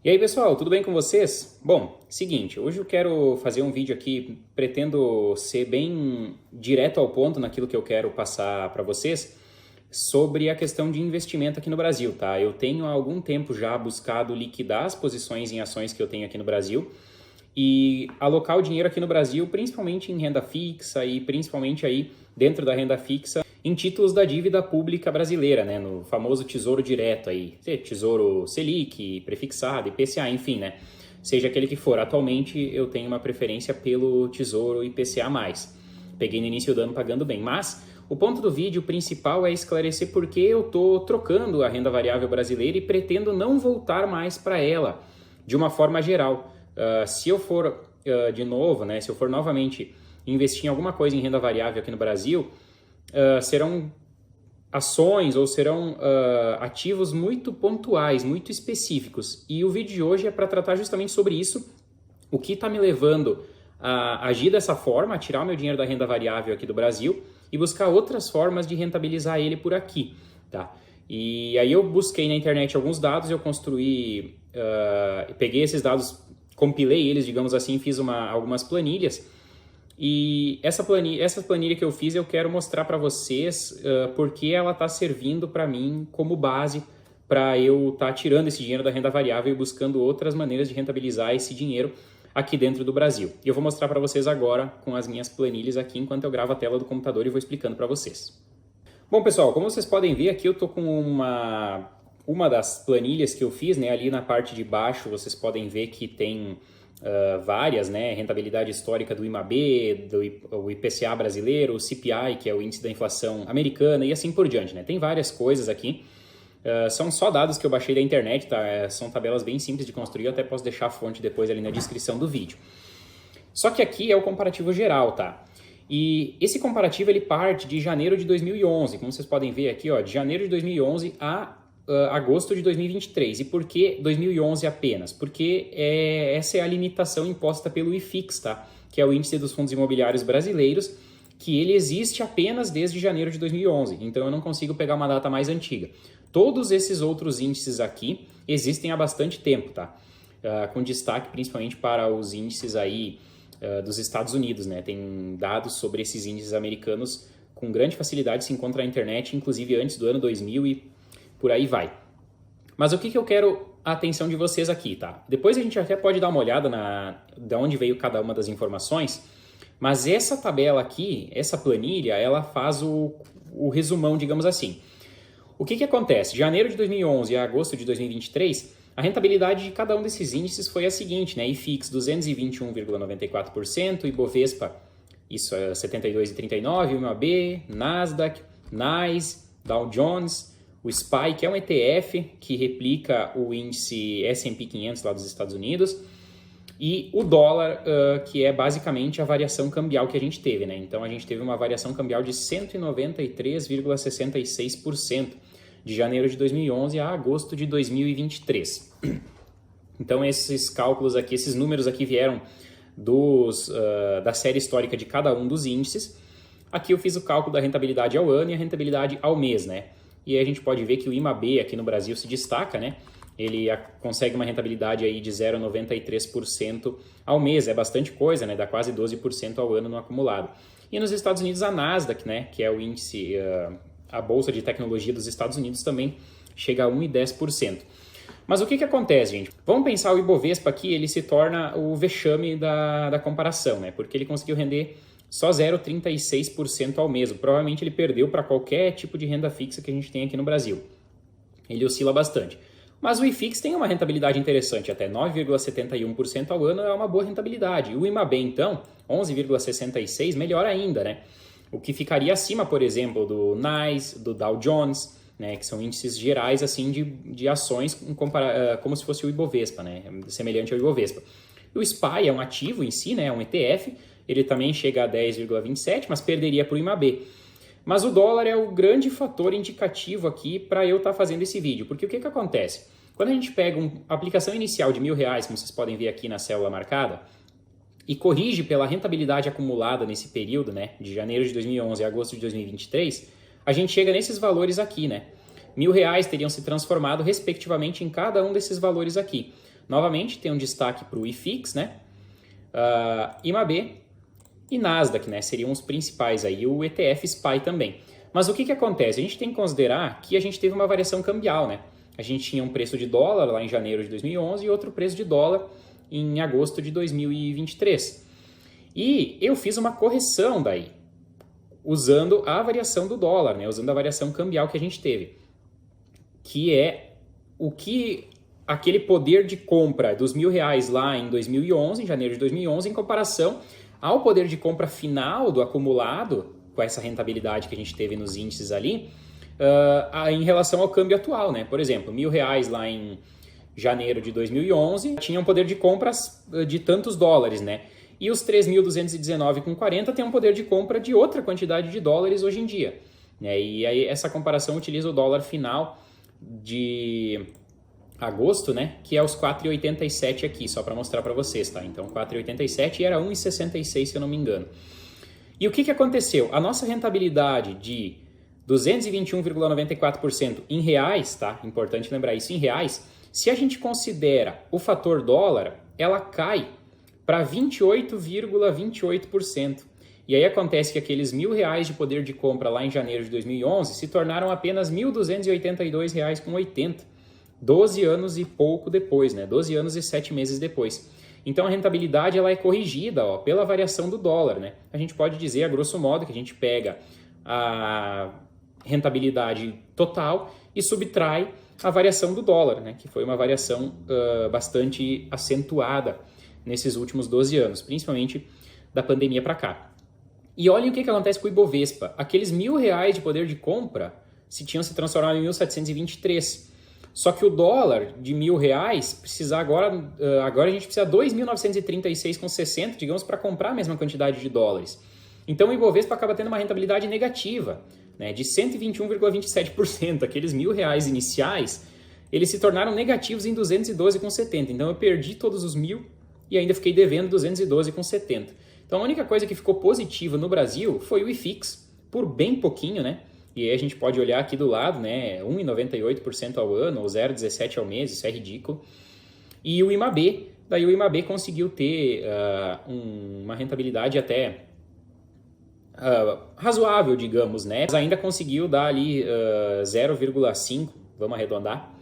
E aí pessoal, tudo bem com vocês? Bom, seguinte, hoje eu quero fazer um vídeo aqui, pretendo ser bem direto ao ponto naquilo que eu quero passar para vocês sobre a questão de investimento aqui no Brasil, tá? Eu tenho há algum tempo já buscado liquidar as posições em ações que eu tenho aqui no Brasil e alocar o dinheiro aqui no Brasil, principalmente em renda fixa e principalmente aí dentro da renda fixa em títulos da dívida pública brasileira, né, no famoso Tesouro Direto aí, Tesouro Selic, prefixado, IPCA, enfim, né, seja aquele que for. Atualmente eu tenho uma preferência pelo Tesouro IPCA+. Peguei no início do ano pagando bem, mas o ponto do vídeo principal é esclarecer por que eu estou trocando a renda variável brasileira e pretendo não voltar mais para ela de uma forma geral. Se eu for de novo, né, se eu for novamente investir em alguma coisa em renda variável aqui no Brasil, serão ações ou serão ativos muito pontuais, muito específicos. E o vídeo de hoje é para tratar justamente sobre isso, o que está me levando a agir dessa forma, a tirar o meu dinheiro da renda variável aqui do Brasil e buscar outras formas de rentabilizar ele por aqui, tá? E aí eu busquei na internet alguns dados, eu construí, peguei esses dados, compilei eles, digamos assim, fiz algumas planilhas. E essa planilha que eu fiz, eu quero mostrar para vocês porque ela está servindo para mim como base para eu estar tirando esse dinheiro da renda variável e buscando outras maneiras de rentabilizar esse dinheiro aqui dentro do Brasil. E eu vou mostrar para vocês agora com as minhas planilhas aqui, enquanto eu gravo a tela do computador e vou explicando para vocês. Bom, pessoal, como vocês podem ver aqui, eu estou com uma das planilhas que eu fiz, né? Ali na parte de baixo vocês podem ver que tem várias, né? Rentabilidade histórica do IMAB, do IPCA brasileiro, o CPI, que é o índice da inflação americana, e assim por diante, né? Tem várias coisas aqui. São só dados que eu baixei da internet, tá? São tabelas bem simples de construir, eu até posso deixar a fonte depois ali na descrição do vídeo. Só que aqui é o comparativo geral, tá? E esse comparativo ele parte de janeiro de 2011, como vocês podem ver aqui, ó, de janeiro de 2011 a agosto de 2023. E por que 2011 apenas? Porque essa é a limitação imposta pelo IFIX, tá? Que é o Índice dos Fundos Imobiliários Brasileiros, que ele existe apenas desde janeiro de 2011, então eu não consigo pegar uma data mais antiga. Todos esses outros índices aqui existem há bastante tempo, tá? Com destaque principalmente para os índices aí dos Estados Unidos, né? Tem dados sobre esses índices americanos com grande facilidade, se encontra na internet, inclusive antes do ano 2000 e por aí vai. Mas o que eu quero a atenção de vocês aqui, tá? Depois a gente até pode dar uma olhada de onde veio cada uma das informações, mas essa tabela aqui, essa planilha, ela faz o resumão, digamos assim. O que acontece? De janeiro de 2011 a agosto de 2023, a rentabilidade de cada um desses índices foi a seguinte, né? IFIX 221,94%, Ibovespa, isso é 72,39%, IMAB, Nasdaq, NYSE, Dow Jones, o SPY, que é um ETF que replica o índice S&P 500 lá dos Estados Unidos, e o dólar, que é basicamente a variação cambial que a gente teve, né? Então a gente teve uma variação cambial de 193,66% de janeiro de 2011 a agosto de 2023. Então esses cálculos aqui, esses números aqui vieram da série histórica de cada um dos índices. Aqui eu fiz o cálculo da rentabilidade ao ano e a rentabilidade ao mês, né? E aí a gente pode ver que o IMAB aqui no Brasil se destaca, né? Ele consegue uma rentabilidade aí de 0,93% ao mês, é bastante coisa, né? Dá quase 12% ao ano no acumulado. E nos Estados Unidos a Nasdaq, né? Que é o índice, a bolsa de tecnologia dos Estados Unidos também chega a 1,10%. Mas o que acontece, gente? Vamos pensar o Ibovespa aqui, ele se torna o vexame da comparação, né? Porque ele conseguiu render só 0,36% ao mês. Provavelmente ele perdeu para qualquer tipo de renda fixa que a gente tem aqui no Brasil. Ele oscila bastante. Mas o IFIX tem uma rentabilidade interessante, até 9,71% ao ano é uma boa rentabilidade. O IMAB, então, 11,66%, melhor ainda, né? O que ficaria acima, por exemplo, do NYSE, do Dow Jones, né? Que são índices gerais assim, de ações, como se fosse o Ibovespa, né? Semelhante ao Ibovespa. O SPY é um ativo em si, né? É um ETF, ele também chega a 10,27%, mas perderia para o IMAB. Mas o dólar é o grande fator indicativo aqui para eu estar fazendo esse vídeo, porque o que acontece? Quando a gente pega uma aplicação inicial de R$1.000, como vocês podem ver aqui na célula marcada, e corrige pela rentabilidade acumulada nesse período, né, de janeiro de 2011 a agosto de 2023, a gente chega nesses valores aqui, né? R$1.000 teriam se transformado respectivamente em cada um desses valores aqui. Novamente, tem um destaque para o IFIX, né? IMAB e Nasdaq, né? Seriam os principais aí, o ETF SPY também. Mas o que acontece? A gente tem que considerar que a gente teve uma variação cambial, né? A gente tinha um preço de dólar lá em janeiro de 2011 e outro preço de dólar em agosto de 2023. E eu fiz uma correção daí, usando a variação do dólar, né? Usando a variação cambial que a gente teve, que é o que aquele poder de compra dos R$1.000 lá em 2011, em janeiro de 2011, em comparação ao poder de compra final do acumulado, com essa rentabilidade que a gente teve nos índices ali, em relação ao câmbio atual, né? Por exemplo, R$1.000 lá em janeiro de 2011 tinha um poder de compras de tantos dólares, né? E os 3.219,40 tem um poder de compra de outra quantidade de dólares hoje em dia, né? E aí essa comparação utiliza o dólar final de agosto, né? Que é os 4,87 aqui, só para mostrar para vocês, tá? Então 4,87 e era 1,66 se eu não me engano. E o que aconteceu? A nossa rentabilidade de 221,94% em reais, tá? Importante lembrar isso, em reais. Se a gente considera o fator dólar, ela cai para 28,28%. E aí acontece que aqueles R$1.000 de poder de compra lá em janeiro de 2011 se tornaram apenas R$1.282,80. 12 anos e pouco depois, né? 12 anos e 7 meses depois. Então a rentabilidade ela é corrigida pela variação do dólar, né? A gente pode dizer, a grosso modo, que a gente pega a rentabilidade total e subtrai a variação do dólar, né? Que foi uma variação bastante acentuada nesses últimos 12 anos, principalmente da pandemia para cá. E olhem o que acontece com o Ibovespa. Aqueles R$1.000 de poder de compra tinham se transformado em 1.723. Só que o dólar de R$1.000 precisa agora a gente precisa 2.936,60, digamos, para comprar a mesma quantidade de dólares. Então o Ibovespa acaba tendo uma rentabilidade negativa, né, de 121,27%. Aqueles R$1.000 iniciais, eles se tornaram negativos em 212,70. Então eu perdi todos os 1.000 e ainda fiquei devendo 212,70. Então a única coisa que ficou positiva no Brasil foi o IFIX, por bem pouquinho, né? E aí a gente pode olhar aqui do lado, né, 1,98% ao ano, ou 0,17% ao mês, isso é ridículo. E o IMAB, daí o IMAB conseguiu ter uma rentabilidade até razoável, digamos, né? Mas ainda conseguiu dar ali 0,5%, vamos arredondar,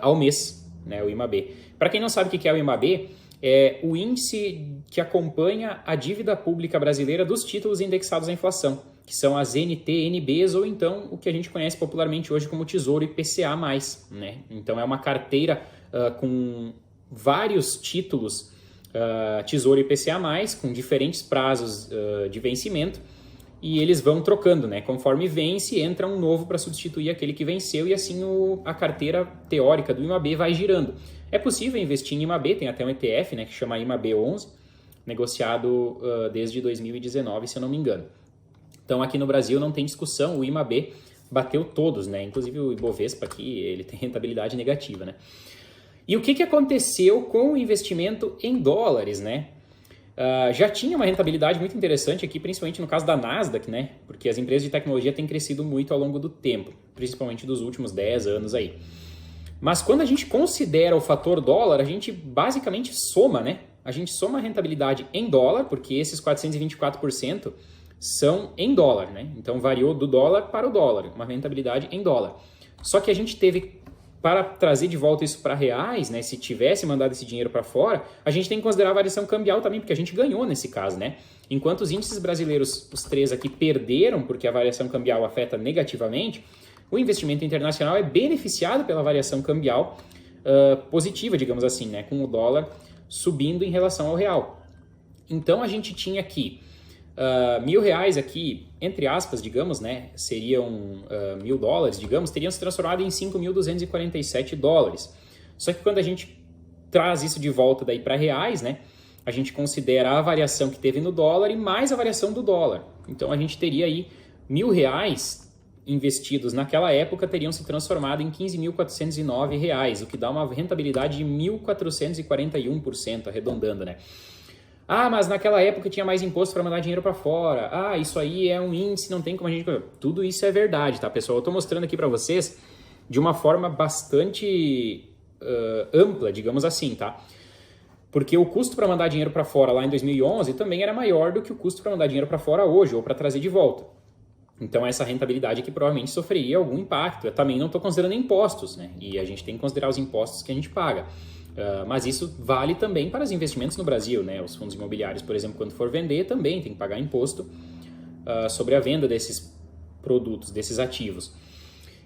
ao mês, né, o IMAB. Para quem não sabe o que é o IMAB, é o índice que acompanha a dívida pública brasileira dos títulos indexados à inflação, que são as NTNBs, ou então o que a gente conhece popularmente hoje como Tesouro IPCA+, né? Então é uma carteira com vários títulos Tesouro IPCA+, com diferentes prazos de vencimento, e eles vão trocando, né? Conforme vence, entra um novo para substituir aquele que venceu, e assim a carteira teórica do IMAB vai girando. É possível investir em IMAB, tem até um ETF, né, que chama IMAB 11, negociado desde 2019, se eu não me engano. Então aqui no Brasil não tem discussão, o IMAB bateu todos, né? Inclusive o Ibovespa aqui, ele tem rentabilidade negativa, né? E o que aconteceu com o investimento em dólares, né? Já tinha uma rentabilidade muito interessante aqui, principalmente no caso da Nasdaq, né? Porque as empresas de tecnologia têm crescido muito ao longo do tempo, principalmente dos últimos 10 anos aí. Mas quando a gente considera o fator dólar, a gente basicamente soma, né? A gente soma a rentabilidade em dólar, porque esses 424% são em dólar, né? Então variou do dólar para o dólar, uma rentabilidade em dólar. Só que a gente teve, para trazer de volta isso para reais, né? Se tivesse mandado esse dinheiro para fora, a gente tem que considerar a variação cambial também, porque a gente ganhou nesse caso, né? Enquanto os índices brasileiros, os três aqui, perderam porque a variação cambial afeta negativamente, o investimento internacional é beneficiado pela variação cambial positiva, digamos assim, né? Com o dólar subindo em relação ao real. Então a gente tinha aqui R$1.000 aqui, entre aspas, digamos, né? Seriam $1.000, digamos, teriam se transformado em $5.247. Só que quando a gente traz isso de volta daí para reais, né? A gente considera a variação que teve no dólar e mais a variação do dólar. Então a gente teria aí R$1.000 investidos naquela época teriam se transformado em R$15.409, o que dá uma rentabilidade de 1.441%, arredondando, né? Ah, mas naquela época tinha mais imposto para mandar dinheiro para fora. Ah, isso aí é um índice, não tem como a gente... Tudo isso é verdade, tá, pessoal? Eu estou mostrando aqui para vocês de uma forma bastante ampla, digamos assim, tá? Porque o custo para mandar dinheiro para fora lá em 2011 também era maior do que o custo para mandar dinheiro para fora hoje, ou para trazer de volta. Então essa rentabilidade aqui provavelmente sofreria algum impacto. Eu também não estou considerando impostos, né? E a gente tem que considerar os impostos que a gente paga. Mas isso vale também para os investimentos no Brasil, né? Os fundos imobiliários, por exemplo, quando for vender, também tem que pagar imposto sobre a venda desses produtos, desses ativos.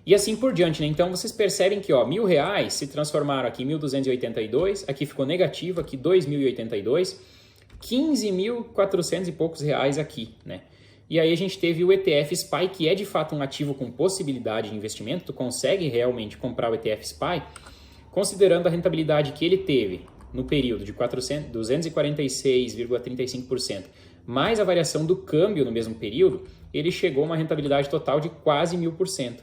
E assim por diante, né? Então vocês percebem que R$1.000 se transformaram aqui em 1.282, aqui ficou negativo, aqui 2.082, 15.400 e poucos reais aqui, né? E aí a gente teve o ETF SPY, que é de fato um ativo com possibilidade de investimento, tu consegue realmente comprar o ETF SPY, considerando a rentabilidade que ele teve no período de 246,35%, mais a variação do câmbio no mesmo período, ele chegou a uma rentabilidade total de quase 1.000%.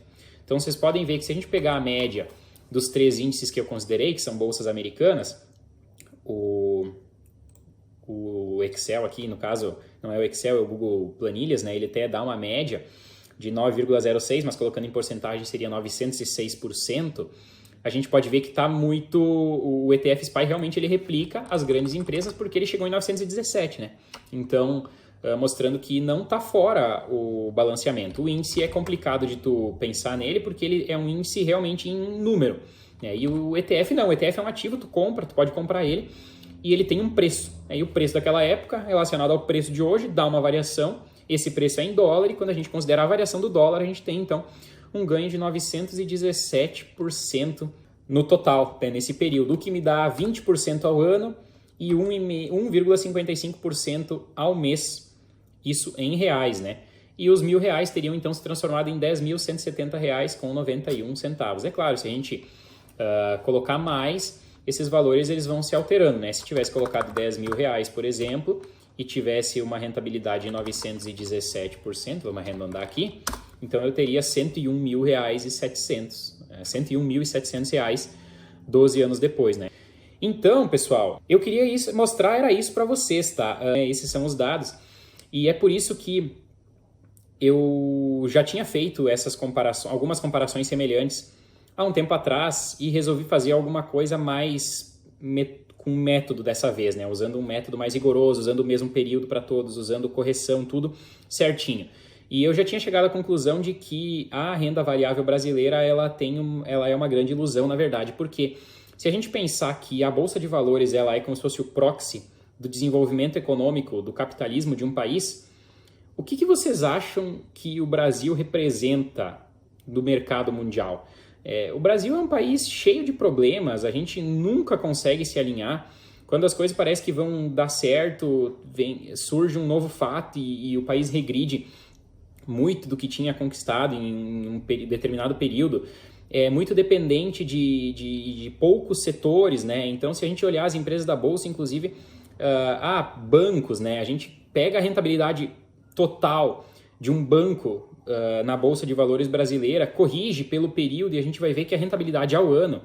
Então vocês podem ver que se a gente pegar a média dos 3 índices que eu considerei, que são bolsas americanas, o Excel aqui, no caso, não é o Excel, é o Google Planilhas, né? Ele até dá uma média de 9,06, mas colocando em porcentagem seria 906%. A gente pode ver que está muito... O ETF SPY realmente ele replica as grandes empresas porque ele chegou em 917, né? Então, mostrando que não está fora o balanceamento. O índice é complicado de tu pensar nele porque ele é um índice realmente em número, né? E o ETF não, o ETF é um ativo, tu pode comprar ele e ele tem um preço. E o preço daquela época, relacionado ao preço de hoje, dá uma variação. Esse preço é em dólar e quando a gente considerar a variação do dólar, a gente tem então um ganho de 917% no total, né, nesse período, o que me dá 20% ao ano e 1,55% ao mês, isso em reais, né? E os R$1.000 teriam então se transformado em R$10.170,91. É claro, se a gente colocar mais, esses valores eles vão se alterando, né? Se tivesse colocado R$10.000, por exemplo, e tivesse uma rentabilidade de 917%, vamos arredondar aqui, então eu teria R$101.700, R$101.700 12 anos depois, né? Então, pessoal, eu queria mostrar isso para vocês, tá? Esses são os dados e é por isso que eu já tinha feito algumas comparações semelhantes há um tempo atrás e resolvi fazer alguma coisa mais com método dessa vez, né? Usando um método mais rigoroso, usando o mesmo período para todos, usando correção, tudo certinho. E eu já tinha chegado à conclusão de que a renda variável brasileira ela é uma grande ilusão, na verdade, porque se a gente pensar que a Bolsa de Valores ela é como se fosse o proxy do desenvolvimento econômico, do capitalismo de um país, o que vocês acham que o Brasil representa do mercado mundial? O Brasil é um país cheio de problemas, a gente nunca consegue se alinhar. Quando as coisas parecem que vão dar certo, surge um novo fato e o país regride muito do que tinha conquistado em um determinado período. É muito dependente de poucos setores, né? Então, se a gente olhar as empresas da Bolsa, inclusive, bancos, né? A gente pega a rentabilidade total de um banco na Bolsa de Valores brasileira, corrige pelo período e a gente vai ver que a rentabilidade ao ano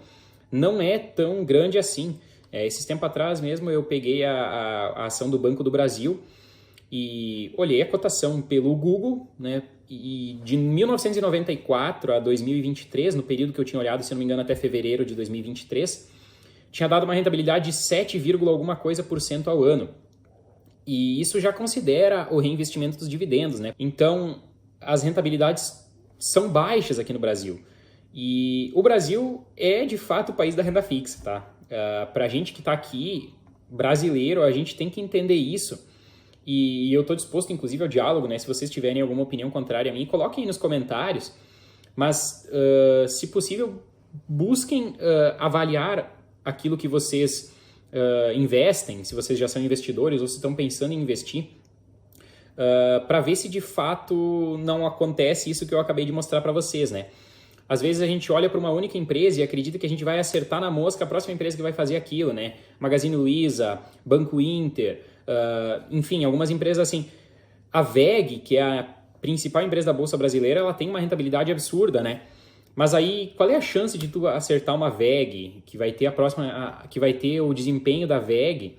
não é tão grande assim. Esses tempos atrás mesmo eu peguei a ação do Banco do Brasil e olhei a cotação pelo Google, né? E de 1994 a 2023, no período que eu tinha olhado, se não me engano, até fevereiro de 2023, tinha dado uma rentabilidade de 7, alguma coisa por cento ao ano. E isso já considera o reinvestimento dos dividendos, né? Então, as rentabilidades são baixas aqui no Brasil. E o Brasil é, de fato, o país da renda fixa, tá? Pra gente que tá aqui, brasileiro, a gente tem que entender isso. E eu estou disposto, inclusive, ao diálogo, né? Se vocês tiverem alguma opinião contrária a mim, coloquem aí nos comentários. Mas, se possível, busquem avaliar aquilo que vocês investem, se vocês já são investidores ou se estão pensando em investir, para ver se de fato não acontece isso que eu acabei de mostrar para vocês, né? Às vezes a gente olha para uma única empresa e acredita que a gente vai acertar na mosca a próxima empresa que vai fazer aquilo, né? Magazine Luiza, Banco Inter, enfim, algumas empresas assim. A WEG, que é a principal empresa da Bolsa Brasileira, ela tem uma rentabilidade absurda, né? Mas aí, qual é a chance de tu acertar uma WEG, que vai ter que vai ter o desempenho da WEG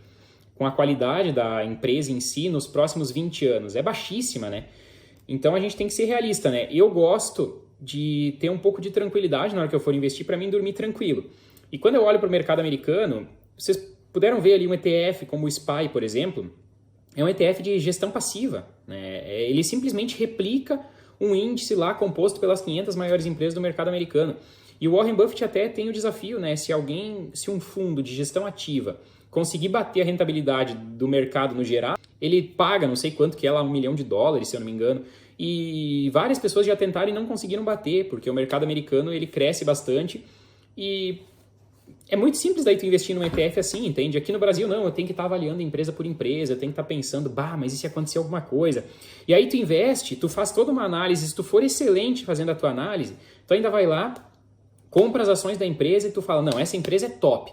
com a qualidade da empresa em si nos próximos 20 anos? É baixíssima, né? Então a gente tem que ser realista, né? Eu gosto de ter um pouco de tranquilidade na hora que eu for investir para mim dormir tranquilo. E quando eu olho para o mercado americano, vocês puderam ver ali um ETF como o SPY, por exemplo, é um ETF de gestão passiva, né? Ele simplesmente replica um índice lá composto pelas 500 maiores empresas do mercado americano. E o Warren Buffett até tem o desafio, né? Se um fundo de gestão ativa conseguir bater a rentabilidade do mercado no geral, ele paga não sei quanto que é lá, $1 milhão, se eu não me engano. E várias pessoas já tentaram e não conseguiram bater, porque o mercado americano ele cresce bastante e é muito simples daí tu investir num ETF assim, entende? Aqui no Brasil não, eu tenho que estar avaliando empresa por empresa, eu tenho que estar pensando, mas e se acontecer alguma coisa? E aí tu investe, tu faz toda uma análise, se tu for excelente fazendo a tua análise, tu ainda vai lá, compra as ações da empresa e tu fala, não, essa empresa é top.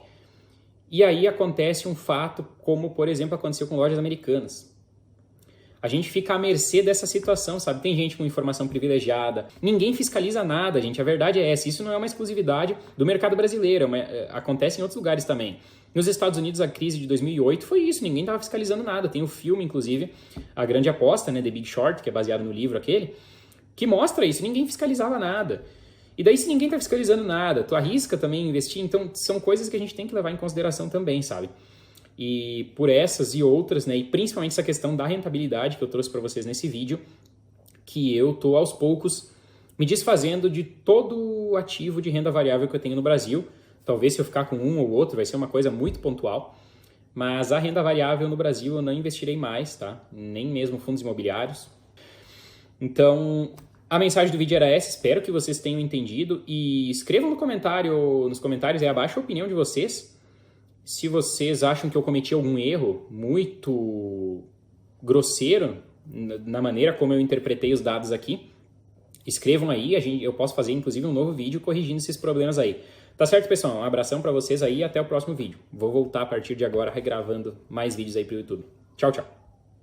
E aí acontece um fato como, por exemplo, aconteceu com lojas americanas. A gente fica à mercê dessa situação, sabe? Tem gente com informação privilegiada, ninguém fiscaliza nada, gente. A verdade é essa. Isso não é uma exclusividade do mercado brasileiro, acontece em outros lugares também. Nos Estados Unidos, a crise de 2008 foi isso, ninguém estava fiscalizando nada. Tem o filme, inclusive, A Grande Aposta, né, The Big Short, que é baseado no livro aquele, que mostra isso, ninguém fiscalizava nada. E daí, se ninguém está fiscalizando nada, tu arrisca também investir, então são coisas que a gente tem que levar em consideração também, sabe? E por essas e outras, né, e principalmente essa questão da rentabilidade que eu trouxe para vocês nesse vídeo, que eu tô aos poucos me desfazendo de todo o ativo de renda variável que eu tenho no Brasil. Talvez se eu ficar com um ou outro vai ser uma coisa muito pontual, mas a renda variável no Brasil eu não investirei mais, tá? Nem mesmo fundos imobiliários. Então, a mensagem do vídeo era essa, espero que vocês tenham entendido e escrevam nos comentários aí abaixo a opinião de vocês. Se vocês acham que eu cometi algum erro muito grosseiro na maneira como eu interpretei os dados aqui, escrevam aí, eu posso fazer inclusive um novo vídeo corrigindo esses problemas aí. Tá certo, pessoal? Um abração para vocês aí e até o próximo vídeo. Vou voltar a partir de agora regravando mais vídeos aí pro YouTube. Tchau, tchau!